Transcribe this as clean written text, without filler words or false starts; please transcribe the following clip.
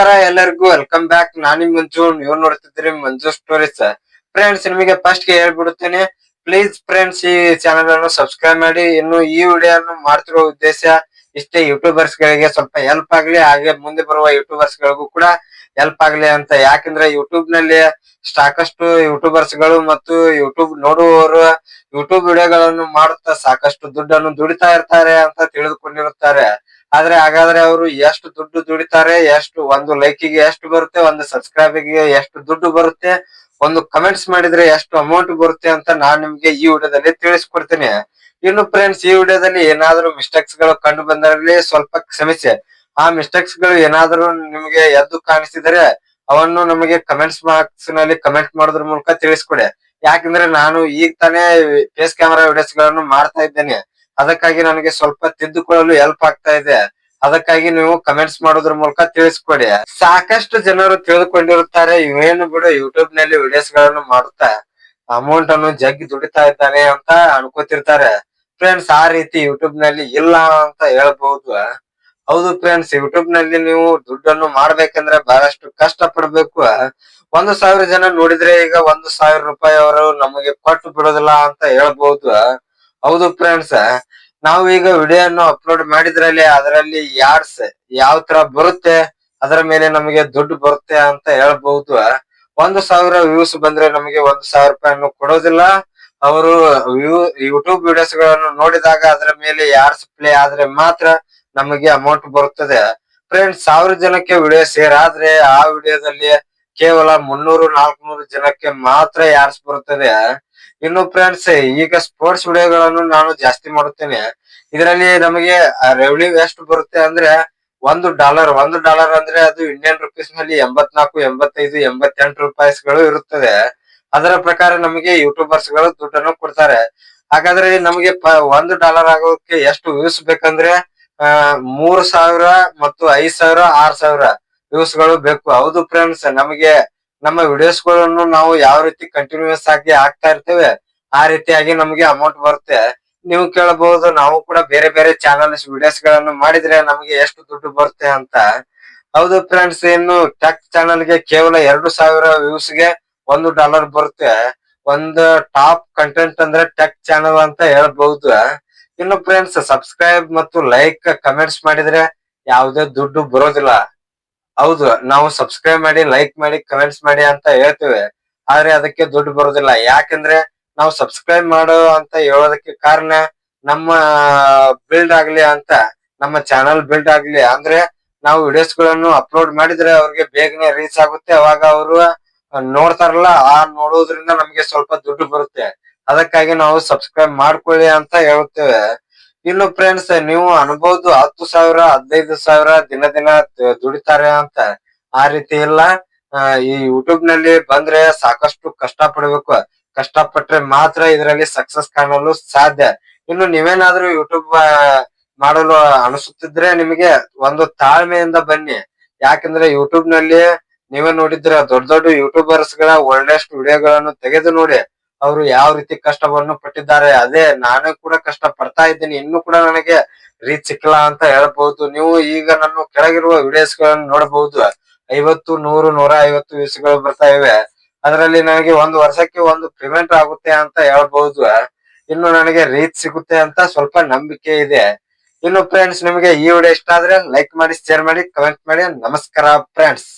ನಮಸ್ಕಾರ ಎಲ್ಲರಿಗೂ welcome back. ನಾನು ನಿಮ್ ಮಂಜು, ನೀವು ನೋಡ್ತಿದ್ರಿ ಮಂಜು ಸ್ಟೋರೀಸ್. ಫ್ರೆಂಡ್ಸ್, ನಿಮಗೆ ಫಸ್ಟ್ ಗೆ ಹೇಳ್ಬಿಡುತ್ತೇನೆ, ಪ್ಲೀಸ್ ಫ್ರೆಂಡ್ಸ್ ಈ ಚಾನೆಲ್ ಅನ್ನು ಸಬ್ಸ್ಕ್ರೈಬ್ ಮಾಡಿ. ಇನ್ನು ಈ ವಿಡಿಯೋ ಅನ್ನು ಮಾಡ್ತಿರೋ ಉದ್ದೇಶ ಇಷ್ಟೇ, ಯೂಟ್ಯೂಬರ್ಸ್ ಗಳಿಗೆ ಸ್ವಲ್ಪ ಹೆಲ್ಪ್ ಆಗ್ಲಿ, ಹಾಗೆ ಮುಂದೆ ಬರುವ ಯೂಟ್ಯೂಬರ್ಸ್ ಗಳಿಗೂ ಕೂಡ ಹೆಲ್ಪ್ ಆಗ್ಲಿ ಅಂತ. ಯಾಕಂದ್ರೆ ಯೂಟ್ಯೂಬ್ ನಲ್ಲಿ ಸಾಕಷ್ಟು ಯೂಟ್ಯೂಬರ್ಸ್ ಗಳು ಮತ್ತು ಯೂಟ್ಯೂಬ್ ನೋಡುವವರು ಯೂಟ್ಯೂಬ್ ವಿಡಿಯೋಗಳನ್ನು ಮಾಡುತ್ತಾ ಸಾಕಷ್ಟು ದುಡ್ಡನ್ನು ದುಡಿತಾ ಇರ್ತಾರೆ ಅಂತ ತಿಳಿದುಕೊಂಡಿರುತ್ತಾರೆ. ಆದ್ರೆ ಹಾಗಾದ್ರೆ ಅವರು ಎಷ್ಟು ದುಡ್ಡು ದುಡಿತಾರೆ, ಎಷ್ಟು ಒಂದು ಲೈಕಿಗೆ ಎಷ್ಟು ಬರುತ್ತೆ, ಒಂದು ಸಬ್ಸ್ಕ್ರೈಬಿಗೆ ಎಷ್ಟು ದುಡ್ಡು ಬರುತ್ತೆ, ಒಂದು ಕಮೆಂಟ್ಸ್ ಮಾಡಿದ್ರೆ ಎಷ್ಟು ಅಮೌಂಟ್ ಬರುತ್ತೆ ಅಂತ ನಾನ್ ನಿಮ್ಗೆ ಈ ವಿಡಿಯೋದಲ್ಲಿ ತಿಳಿಸ್ಕೊಡ್ತೀನಿ. ಇನ್ನು ಫ್ರೆಂಡ್ಸ್, ಈ ವಿಡಿಯೋದಲ್ಲಿ ಏನಾದ್ರು ಮಿಸ್ಟೇಕ್ಸ್ ಗಳು ಕಂಡು ಬಂದಲ್ಲಿ ಸ್ವಲ್ಪ ಕ್ಷಮಿಸಿ. ಆ ಮಿಸ್ಟೇಕ್ಸ್ ಗಳು ಏನಾದ್ರು ನಿಮಗೆ ಎದ್ದು ಕಾಣಿಸಿದರೆ ಅವನ್ನು ನಮಗೆ ಕಮೆಂಟ್ಸ್ ಬಾಕ್ಸ್ ನಲ್ಲಿ ಕಮೆಂಟ್ ಮಾಡೋದ್ರ ಮೂಲಕ ತಿಳಿಸ್ಕೊಡಿ. ಯಾಕಂದ್ರೆ ನಾನು ಈಗ ತಾನೇ ಫೇಸ್ ಕ್ಯಾಮೆರಾ ವಿಡಿಯೋಸ್ ಗಳನ್ನು ಮಾಡ್ತಾ ಇದ್ದೇನೆ. ಅದಕ್ಕಾಗಿ ನನಗೆ ಸ್ವಲ್ಪ ತಿದ್ದುಕೊಳ್ಳಲು ಹೆಲ್ಪ್ ಆಗ್ತಾ ಇದೆ. ಅದಕ್ಕಾಗಿ ನೀವು ಕಮೆಂಟ್ಸ್ ಮಾಡೋದ್ರ ಮೂಲಕ ತಿಳಿಸ್ಕೊಡಿ. ಸಾಕಷ್ಟು ಜನರು ತಿಳಿದುಕೊಂಡಿರುತ್ತಾರೆ, ಇವೇನು ಬಿಡು ಯೂಟ್ಯೂಬ್ ನಲ್ಲಿ ವಿಡಿಯೋಸ್ ಗಳನ್ನು ಮಾಡುತ್ತಾ ಅಮೌಂಟ್ ಅನ್ನು ಜಗ್ಗಿ ದುಡಿತಾ ಇದ್ದಾನೆ ಅಂತ ಅನ್ಕೋತಿರ್ತಾರೆ. ಫ್ರೆಂಡ್ಸ್, ಆ ರೀತಿ ಯೂಟ್ಯೂಬ್ ನಲ್ಲಿ ಇಲ್ಲ ಅಂತ ಹೇಳ್ಬಹುದು. ಹೌದು ಫ್ರೆಂಡ್ಸ್, ಯೂಟ್ಯೂಬ್ ನಲ್ಲಿ ನೀವು ದುಡ್ಡನ್ನು ಮಾಡ್ಬೇಕಂದ್ರೆ ಬಹಳಷ್ಟು ಕಷ್ಟ ಪಡ್ಬೇಕು. 1,000 ಜನ ನೋಡಿದ್ರೆ ಈಗ 1,000 ರೂಪಾಯಿ ಅವರು ನಮಗೆ ಕೊಟ್ಟು ಬಿಡೋದಿಲ್ಲ ಅಂತ ಹೇಳ್ಬಹುದು. ಹೌದು ಫ್ರೆಂಡ್ಸ್, ನಾವು ಈಗ ವಿಡಿಯೋವನ್ನು ಅಪ್ಲೋಡ್ ಮಾಡಿದ್ರಲ್ಲಿ ಅದರಲ್ಲಿ ಯಾಡ್ಸ್ ಯಾವ ತರ ಬರುತ್ತೆ, ಅದರ ಮೇಲೆ ನಮಗೆ ದುಡ್ಡು ಬರುತ್ತೆ ಅಂತ ಹೇಳ್ಬಹುದು. 1,000 ವ್ಯೂಸ್ ಬಂದ್ರೆ ನಮಗೆ 1,000 ರೂಪಾಯಿಯನ್ನು ಕೊಡೋದಿಲ್ಲ. ಅವರು ಯೂಟ್ಯೂಬ್ ವಿಡಿಯೋಸ್ ಗಳನ್ನು ನೋಡಿದಾಗ ಅದರ ಮೇಲೆ ಯಾಡ್ಸ್ ಪ್ಲೇ ಆದ್ರೆ ಮಾತ್ರ ನಮಗೆ ಅಮೌಂಟ್ ಬರುತ್ತದೆ. ಫ್ರೆಂಡ್ಸ್, 1,000 ಜನಕ್ಕೆ ವಿಡಿಯೋ ಶೇರ್ ಆದ್ರೆ ಆ ವಿಡಿಯೋದಲ್ಲಿ ಕೇವಲ 300-400 ಜನಕ್ಕೆ ಮಾತ್ರ ಯಾಡ್ಸ್ ಬರುತ್ತದೆ. ಇನ್ನು ಫ್ರೆಂಡ್ಸ್, ಈಗ ಸ್ಪೋರ್ಟ್ಸ್ ವಿಡಿಯೋಗಳನ್ನು ನಾನು ಜಾಸ್ತಿ ಮಾಡುತ್ತೇನೆ. ಇದರಲ್ಲಿ ನಮಗೆ ರೆವೆನ್ಯೂ ಎಷ್ಟು ಬರುತ್ತೆ ಅಂದ್ರೆ $1 ಅಂದ್ರೆ ಅದು ಇಂಡಿಯನ್ ರುಪೀಸ್ ನಲ್ಲಿ 84, 85, 88 ರೂಪಾಯಿಗಳು ಇರುತ್ತದೆ. ಅದರ ಪ್ರಕಾರ ನಮಗೆ ಯೂಟ್ಯೂಬರ್ಸ್ ಗಳು ದುಡ್ಡನ್ನು ಕೊಡ್ತಾರೆ. ಹಾಗಾದ್ರೆ ನಮಗೆ $1 ಆಗೋಕೆ ಎಷ್ಟು ವ್ಯೂಸ್ ಬೇಕಂದ್ರೆ 3,000 ಮತ್ತು 5,000, 6,000 ವ್ಯೂಸ್ ಗಳು ಬೇಕು. ಹೌದು ಫ್ರೆಂಡ್ಸ್, ನಮಗೆ ನಮ್ಮ ವಿಡಿಯೋಸ್ ಗಳನ್ನು ನಾವು ಯಾವ ರೀತಿ ಕಂಟಿನ್ಯೂಸ್ ಆಗಿ ಹಾಕ್ತಾ ಇರ್ತೇವೆ ಆ ರೀತಿಯಾಗಿ ನಮಗೆ ಅಮೌಂಟ್ ಬರುತ್ತೆ. ನೀವು ಕೇಳಬಹುದು, ನಾವು ಕೂಡ ಬೇರೆ ಬೇರೆ ಚಾನಲ್ಸ್ ವಿಡಿಯೋಸ್ ಗಳನ್ನು ಮಾಡಿದ್ರೆ ನಮಗೆ ಎಷ್ಟು ದುಡ್ಡು ಬರುತ್ತೆ ಅಂತ. ಹೌದು ಫ್ರೆಂಡ್ಸ್, ಇನ್ನು ಟೆಕ್ ಚಾನಲ್ ಗೆ ಕೇವಲ 2,000 ವ್ಯೂಸ್ ಗೆ $1 ಬರುತ್ತೆ. ಒಂದು ಟಾಪ್ ಕಂಟೆಂಟ್ ಅಂದ್ರೆ ಟೆಕ್ ಚಾನಲ್ ಅಂತ ಹೇಳ್ಬಹುದು. ಇನ್ನು ಫ್ರೆಂಡ್ಸ್, ಸಬ್ಸ್ಕ್ರೈಬ್ ಮತ್ತು ಲೈಕ್ ಕಮೆಂಟ್ಸ್ ಮಾಡಿದ್ರೆ ಯಾವುದೇ ದುಡ್ಡು ಬರೋದಿಲ್ಲ. ಹೌದು, ನಾವು ಸಬ್ಸ್ಕ್ರೈಬ್ ಮಾಡಿ, ಲೈಕ್ ಮಾಡಿ, ಕಮೆಂಟ್ಸ್ ಮಾಡಿ ಅಂತ ಹೇಳ್ತೇವೆ, ಆದ್ರೆ ಅದಕ್ಕೆ ದುಡ್ಡು ಬರೋದಿಲ್ಲ. ಯಾಕಂದ್ರೆ ನಾವು ಸಬ್ಸ್ಕ್ರೈಬ್ ಮಾಡೋ ಅಂತ ಹೇಳೋದಕ್ಕೆ ಕಾರಣ ನಮ್ಮ ಬಿಲ್ಡ್ ಆಗ್ಲಿ ಅಂತ, ನಮ್ಮ ಚಾನಲ್ ಬಿಲ್ಡ್ ಆಗ್ಲಿ ಅಂದ್ರೆ ನಾವು ವಿಡಿಯೋಸ್ ಗಳನ್ನು ಅಪ್ಲೋಡ್ ಮಾಡಿದ್ರೆ ಅವ್ರಿಗೆ ಬೇಗನೆ ರೀಚ್ ಆಗುತ್ತೆ. ಅವಾಗ ಅವರು ನೋಡ್ತಾರಲ್ಲ, ಆ ನೋಡೋದ್ರಿಂದ ನಮ್ಗೆ ಸ್ವಲ್ಪ ದುಡ್ಡು ಬರುತ್ತೆ. ಅದಕ್ಕಾಗಿ ನಾವು ಸಬ್ಸ್ಕ್ರೈಬ್ ಮಾಡ್ಕೊಳ್ಳಿ ಅಂತ ಹೇಳುತ್ತೇವೆ. ಇನ್ನು ಫ್ರೆಂಡ್ಸ್, ನೀವು ಅನ್ಬಹುದು 10,000, 15,000 ದಿನ ದಿನ ದುಡಿತಾರೆ ಅಂತ. ಆ ರೀತಿ ಇಲ್ಲ. ಈ ಯೂಟ್ಯೂಬ್ ನಲ್ಲಿ ಬಂದ್ರೆ ಸಾಕಷ್ಟು ಕಷ್ಟ ಪಡ್ಬೇಕು. ಕಷ್ಟಪಟ್ರೆ ಮಾತ್ರ ಇದರಲ್ಲಿ ಸಕ್ಸಸ್ ಕಾಣಲು ಸಾಧ್ಯ. ಇನ್ನು ನೀವೇನಾದ್ರೂ ಯೂಟ್ಯೂಬ್ ಮಾಡಲು ಅನಿಸುತ್ತಿದ್ರೆ ನಿಮಗೆ ಒಂದು ತಾಳ್ಮೆಯಿಂದ ಬನ್ನಿ. ಯಾಕಂದ್ರೆ ಯೂಟ್ಯೂಬ್ ನಲ್ಲಿ ನೀವೇ ನೋಡಿದ್ರೆ ದೊಡ್ಡ ದೊಡ್ಡ ಯೂಟ್ಯೂಬರ್ಸ್ ಗಳ ಒಳ್ಳೆಷ್ಟು ವಿಡಿಯೋಗಳನ್ನು ತೆಗೆದು ನೋಡಿ, ಅವರು ಯಾವ ರೀತಿ ಕಷ್ಟವನ್ನು ಪಟ್ಟಿದ್ದಾರೆ. ಅದೇ ನಾನು ಕೂಡ ಕಷ್ಟ ಪಡ್ತಾ ಇದ್ದೀನಿ, ಇನ್ನು ಕೂಡ ನನಗೆ ರೀಚ್ ಸಿಕ್ಕಿಲ್ಲ ಅಂತ ಹೇಳ್ಬಹುದು. ನೀವು ಈಗ ನನ್ನ ಕೆಳಗಿರುವ ವಿಡಿಯೋಸ್ ಗಳನ್ನು ನೋಡಬಹುದು. 50, 100, 150 ವ್ಯೂಸ್ ಗಳು ಬರ್ತಾ ಇವೆ. ಅದರಲ್ಲಿ ನನಗೆ ಒಂದು ವರ್ಷಕ್ಕೆ ಒಂದು ಪೇಮೆಂಟ್ ಆಗುತ್ತೆ ಅಂತ ಹೇಳ್ಬಹುದು. ಇನ್ನು ನನಗೆ ರೀಚ್ ಸಿಗುತ್ತೆ ಅಂತ ಸ್ವಲ್ಪ ನಂಬಿಕೆ ಇದೆ. ಇನ್ನು ಫ್ರೆಂಡ್ಸ್, ನಿಮಗೆ ಈ ವಿಡಿಯೋ ಇಷ್ಟ ಆದ್ರೆ ಲೈಕ್ ಮಾಡಿ, ಶೇರ್ ಮಾಡಿ, ಕಮೆಂಟ್ ಮಾಡಿ. ನಮಸ್ಕಾರ ಫ್ರೆಂಡ್ಸ್.